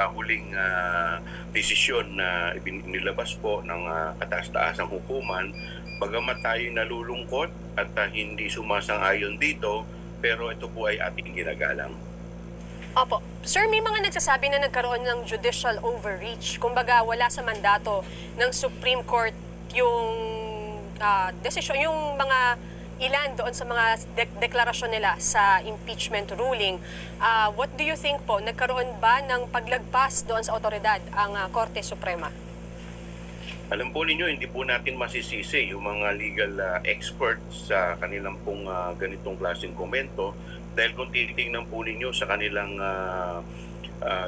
huling desisyon na inilabas po ng kataas-taasang hukuman, bagamat tayo nalulungkot at hindi sumasang-ayon dito, pero ito po ay ating ginagalang. Opo. Sir, may mga nagsasabi na nagkaroon ng judicial overreach. Kumbaga, wala sa mandato ng Supreme Court yung desisyon, yung mga ilan doon sa mga deklarasyon nila sa impeachment ruling. What do you think po? Nagkaroon ba ng paglagpas doon sa otoridad ang Korte Suprema? Alam po ninyo, hindi po natin masisisi yung mga legal experts sa kanilang pong ganitong klaseng komento, dahil kung titingnan po ninyo sa kanilang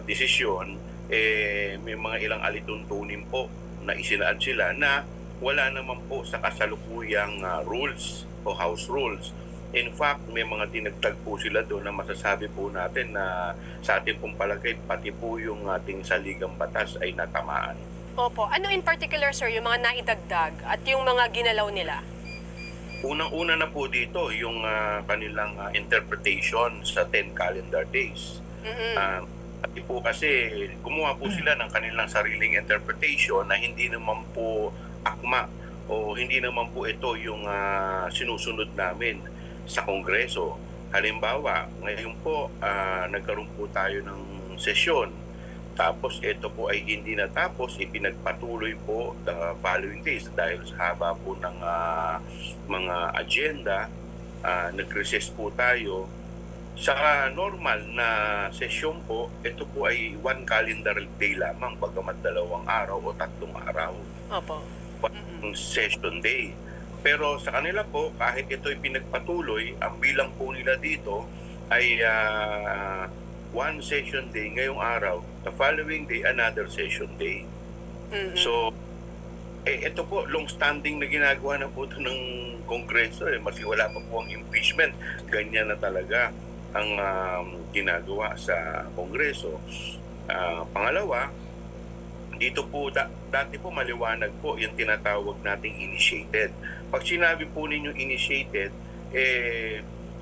desisyon, may mga ilang alituntunin po na isinaan sila na wala naman po sa kasalukuyang rules o house rules. In fact, may mga dinagdag po sila doon na masasabi po natin na sa ating pong palagay, pati po yung ating saligang batas ay natamaan. Opo. Ano in particular, sir, yung mga naidagdag at yung mga ginalaw nila? Unang-una na po dito yung kanilang interpretation sa 10 calendar days. Pati po kasi gumawa po sila ng kanilang sariling interpretation na hindi naman po akma o hindi naman po ito yung sinusunod namin sa Kongreso. Halimbawa, ngayon po nagkaroon po tayo ng sesyon. Tapos ito po ay hindi natapos, ipinagpatuloy po the following days dahil sa haba po ng mga agenda, nag-recess po tayo. Sa normal na sesyon po, ito po ay 1 calendar day lamang, bagamat 2 araw o 3 araw. Opo. Session day. Pero sa kanila po, kahit ito ay pinagpatuloy, ang bilang po nila dito ay 1 session day ngayong araw, the following day, another session day. So, ito po, long-standing na ginagawa na po ito ng Kongreso. Kasi wala pa po ang impeachment. Ganyan na talaga ang ginagawa sa Kongreso. Pangalawa, dito po, dati po maliwanag po yung tinatawag nating initiated. Pag sinabi po ninyo initiated,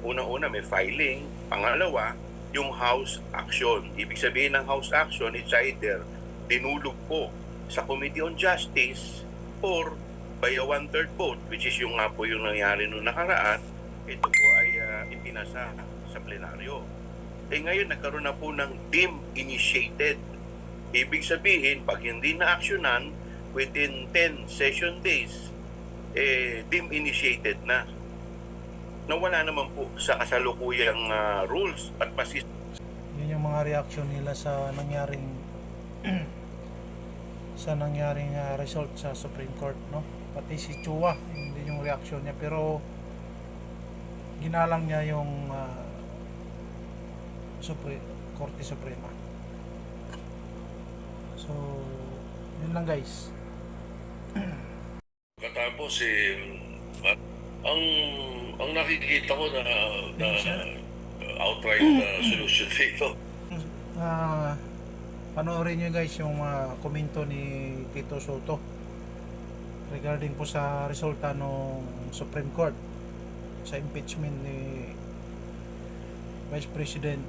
unang-una may filing. Pangalawa, yung House action. Ibig sabihin ng House action, it's either dinulog po sa Committee on Justice or by a 1/3 vote, which is yung nga po yung nangyari noong nakaraan, ito po ay ipinasa sa plenaryo. Ngayon, nagkaroon na po ng deemed initiated. Ibig sabihin, pag hindi na-actionan within 10 session days, deemed initiated na. Nawala naman po sa kasalukuyang rules at basis. Yun yung mga reaction nila sa nangyaring result sa Supreme Court, no? Pati si Chua, hindi yung reaction niya, pero ginalang niya yung Korte Suprema. So, yun lang guys. Katapos ang nakikita ko na outright solution dito. Panoorin nyo guys yung komento ni Tito Soto regarding po sa resulta ng Supreme Court sa impeachment ni Vice President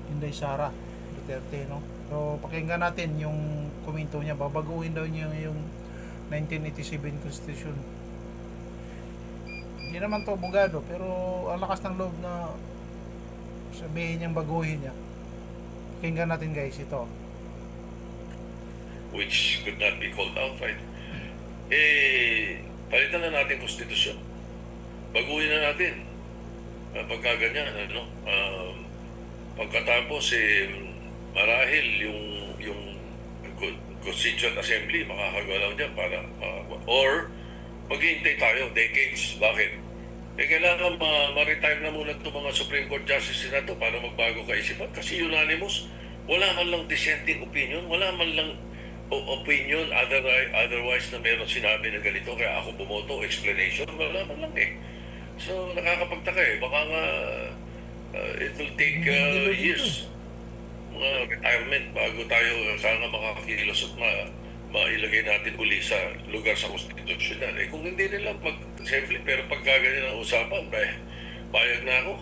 Inday Sara Duterte, no? So pakinggan natin yung komento niya. Babaguhin daw niya yung 1987 Constitution. Hindi naman to abogado, pero ang lakas ng loob na sabihin niyang baguhin niya. Pakinggan natin guys ito. Which could not be called outright. Palitan na natin konstitusyon. Baguhin na natin. Pagka ganyan, pagkatapos marahil yung Constituent Assembly makakagalaw niya para or maghihintay tayo decades. Bakit? Kailangan ma-retire na muna itong mga Supreme Court Justices na ito para magbago kaisipan. Kasi unanimous, wala man lang dissenting opinion, wala man lang opinion otherwise na meron sinabi na ganito, kaya ako bumoto, explanation, wala man lang So, nakakapagtaka baka nga it will take years, mga retirement, bago tayo sana makakilos at mailagay natin uli sa lugar sa konstitusyon. Kung hindi nila simple, pero pagka ganyan ang usapan, payag na ako.